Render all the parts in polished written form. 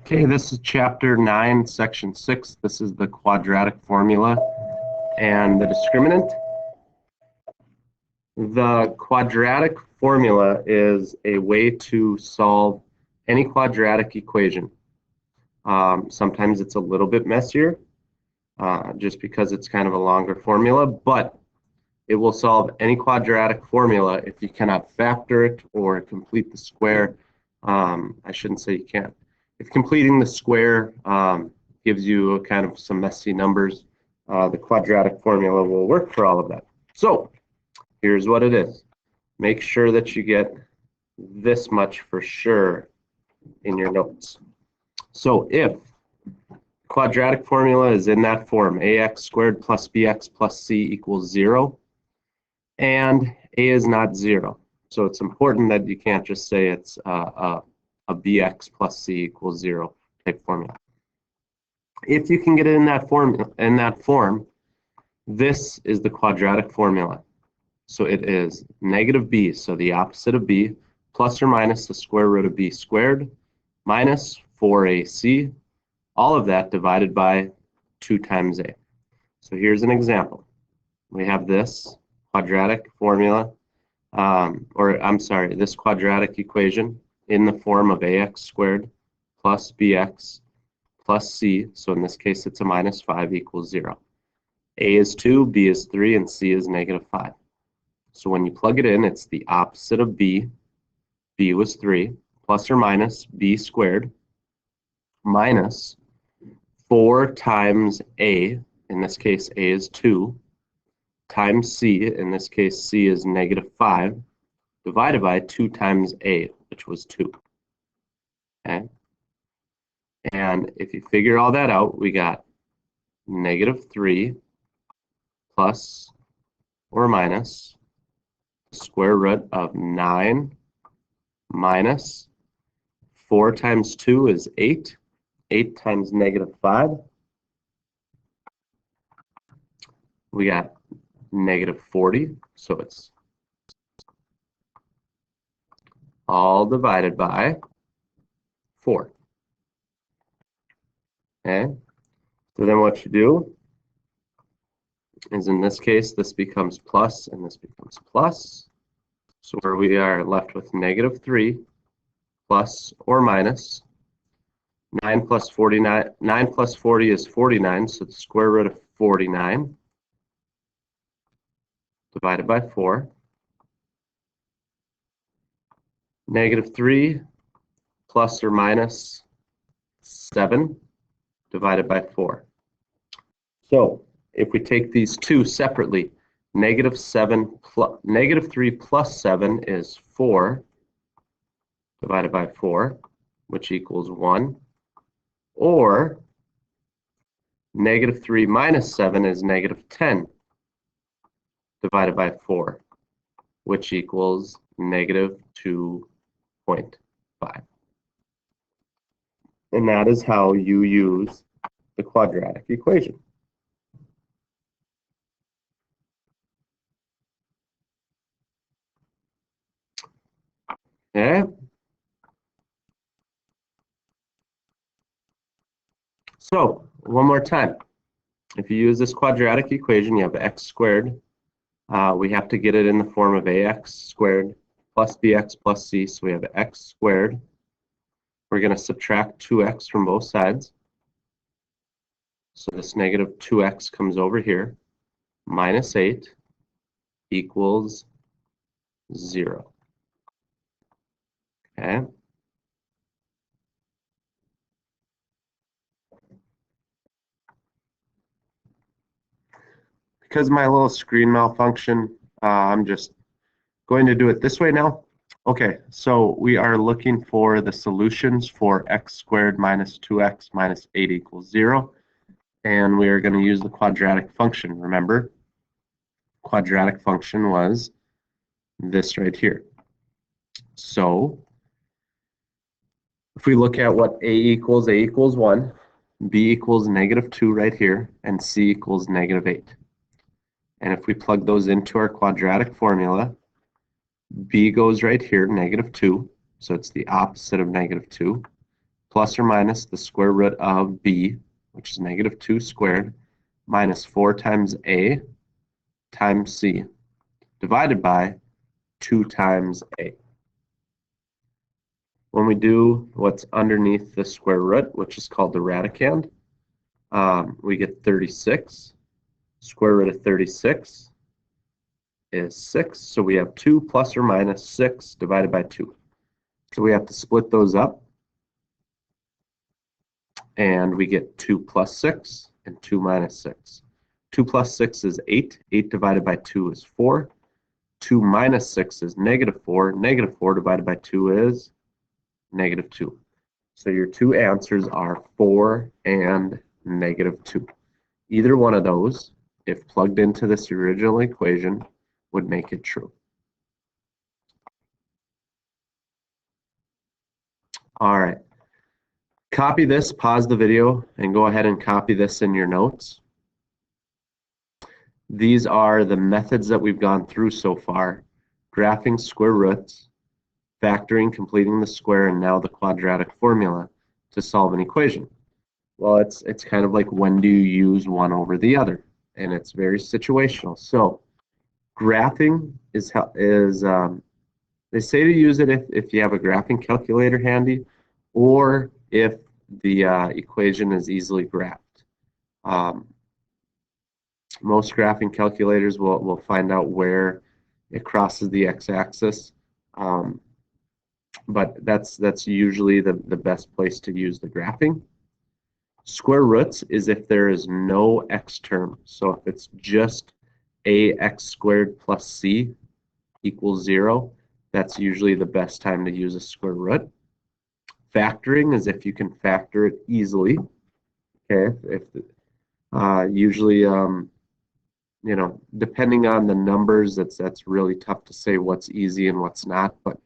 Okay, this is chapter 9, section 6. This is the quadratic formula and the discriminant. The quadratic formula is a way to solve any quadratic equation. Sometimes it's a little bit messier, just because it's kind of a longer formula, but it will solve any quadratic formula if you cannot factor it or complete the square. I shouldn't say you can't. If completing the square gives you a kind of some messy numbers, the quadratic formula will work for all of that. So here's what it is. Make sure that you get this much for sure in your notes. So if quadratic formula is in that form, ax squared plus bx plus c equals 0, and a is not 0. So it's important that you can't just say it's a bx plus c equals 0 type formula. If you can get it in that form, this is the quadratic formula. So it is negative b, so the opposite of b, plus or minus the square root of b squared, minus 4ac, all of that divided by 2 times a. So here's an example. We have this quadratic formula, this quadratic equation in the form of ax squared plus bx plus c, so in this case it's a minus 5 equals 0. A is 2, b is 3, and c is negative 5. So when you plug it in, it's the opposite of b. B was 3, plus or minus b squared, minus 4 times a, in this case a is 2, times c, in this case c is negative 5, divided by 2 times a, which was 2. Okay? And if you figure all that out, we got negative 3 plus or minus square root of 9 minus 4 times 2 is 8. 8 times negative 5. We got negative 40, so it's all divided by 4. Okay, so then what you do is, in this case, this becomes plus and this becomes plus. So where we are left with negative 3 plus or minus 9 plus 49. 9 plus 40 is 49, so the square root of 49 divided by 4. Negative 3 plus or minus 7 divided by 4. So if we take these two separately, negative 3 plus 7 is 4 divided by 4, which equals 1. Or negative 3 minus 7 is negative 10 divided by 4, which equals negative 2.5. And that is how you use the quadratic equation. Okay. So one more time, if you use this quadratic equation, you have x squared. We have to get it in the form of ax squared plus bx plus c, so we have x squared. We're going to subtract 2x from both sides. So this negative 2x comes over here, minus 8 equals 0. Okay. Because my little screen malfunction, I'm just going to do it this way now. Okay, so we are looking for the solutions for x squared minus 2x minus 8 equals 0. And we are going to use the quadratic function. Remember, quadratic function was this right here. So if we look at what a equals 1, b equals negative 2 right here, and c equals negative 8. And if we plug those into our quadratic formula, b goes right here, negative 2, so it's the opposite of negative 2, plus or minus the square root of b, which is negative 2 squared, minus 4 times a times c, divided by 2 times a. When we do what's underneath the square root, which is called the radicand, we get 36. Square root of 36 is 6, so we have 2 plus or minus 6 divided by 2. So we have to split those up, and we get 2 plus 6 and 2 minus 6. 2 plus 6 is 8. 8 divided by 2 is 4. 2 minus 6 is negative 4. Negative 4 divided by 2 is negative 2. So your two answers are 4 and negative 2. Either one of those, if plugged into this original equation, would make it true. All right. Copy this, pause the video, and go ahead and copy this in your notes. These are the methods that we've gone through so far: graphing square roots, factoring, completing the square, and now the quadratic formula to solve an equation. Well, it's kind of like, when do you use one over the other? And it's very situational. So graphing is they say to use it if you have a graphing calculator handy, or if the equation is easily graphed. Most graphing calculators will find out where it crosses the x-axis, but that's usually the best place to use the graphing. Square roots is if there is no x term. So if it's just ax squared plus c equals 0, that's usually the best time to use a square root. Factoring is if you can factor it easily. Okay, usually, you know, depending on the numbers, that's really tough to say what's easy and what's not. But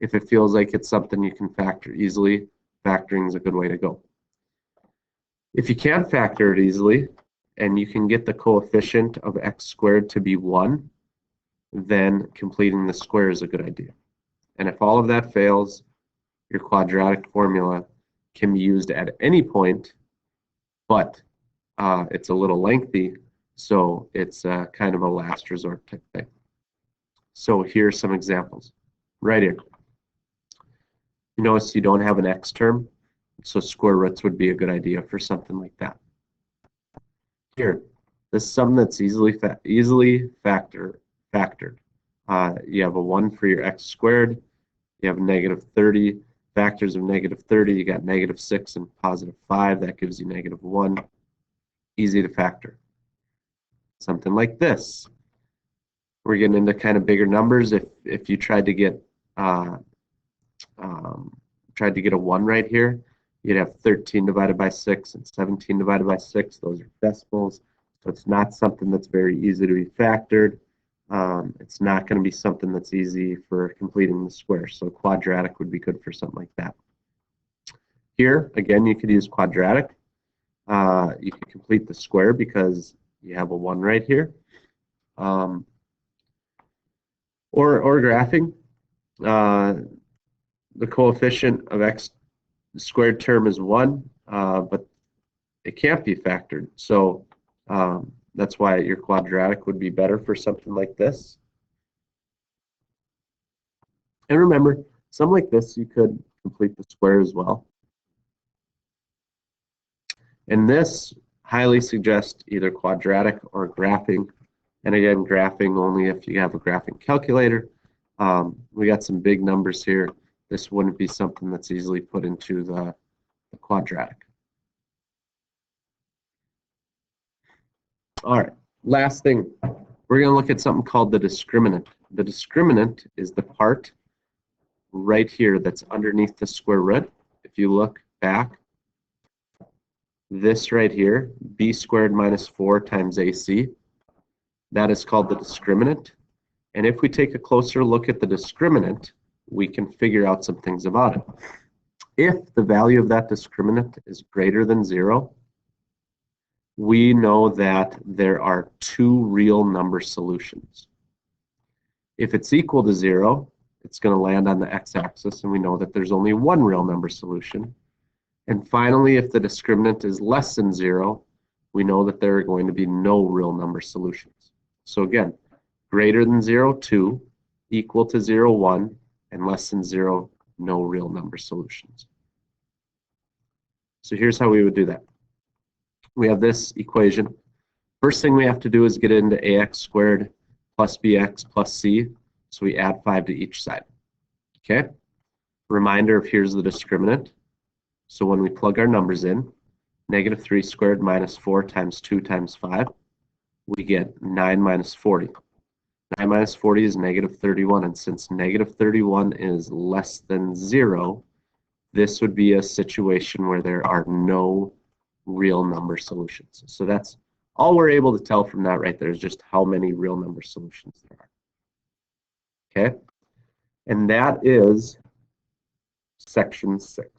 if it feels like it's something you can factor easily, factoring is a good way to go. If you can't factor it easily, and you can get the coefficient of x squared to be 1, then completing the square is a good idea. And if all of that fails, your quadratic formula can be used at any point, but it's a little lengthy, so it's kind of a last resort type thing. So here's some examples. Right here. You notice you don't have an x term, so square roots would be a good idea for something like that. Here, this is something that's easily factored. You have a 1 for your x squared. You have negative 30. Factors of negative 30, you got negative 6 and positive 5. That gives you negative 1. Easy to factor. Something like this. We're getting into kind of bigger numbers. If you tried to get a 1 right here, you'd have 13 divided by 6 and 17 divided by 6. Those are decimals, so it's not something that's very easy to be factored. It's not going to be something that's easy for completing the square, so quadratic would be good for something like that. Here, again, you could use quadratic. You can complete the square because you have a 1 right here. Or graphing. The coefficient of x squared term is 1, but it can't be factored. So that's why your quadratic would be better for something like this. And remember, something like this, you could complete the square as well. And this highly suggests either quadratic or graphing. And again, graphing only if you have a graphing calculator. We got some big numbers here. This wouldn't be something that's easily put into the quadratic. All right, last thing. We're going to look at something called the discriminant. The discriminant is the part right here that's underneath the square root. If you look back, this right here, b squared minus 4 times ac, that is called the discriminant. And if we take a closer look at the discriminant, we can figure out some things about it. If the value of that discriminant is greater than 0, we know that there are 2 real number solutions. If it's equal to 0, it's going to land on the x-axis, and we know that there's only 1 real number solution. And finally, if the discriminant is less than 0, we know that there are going to be no real number solutions. So again, greater than 0, 2, equal to 0, 1, and less than 0, no real number solutions. So here's how we would do that. We have this equation. First thing we have to do is get into ax squared plus bx plus c. So we add 5 to each side. Okay? Reminder of here's the discriminant. So when we plug our numbers in, negative 3 squared minus 4 times 2 times 5, we get 9 minus 40. 9 minus 40 is negative 31, and since negative 31 is less than 0, this would be a situation where there are no real number solutions. So that's all we're able to tell from that right there is just how many real number solutions there are. Okay? And that is section 6.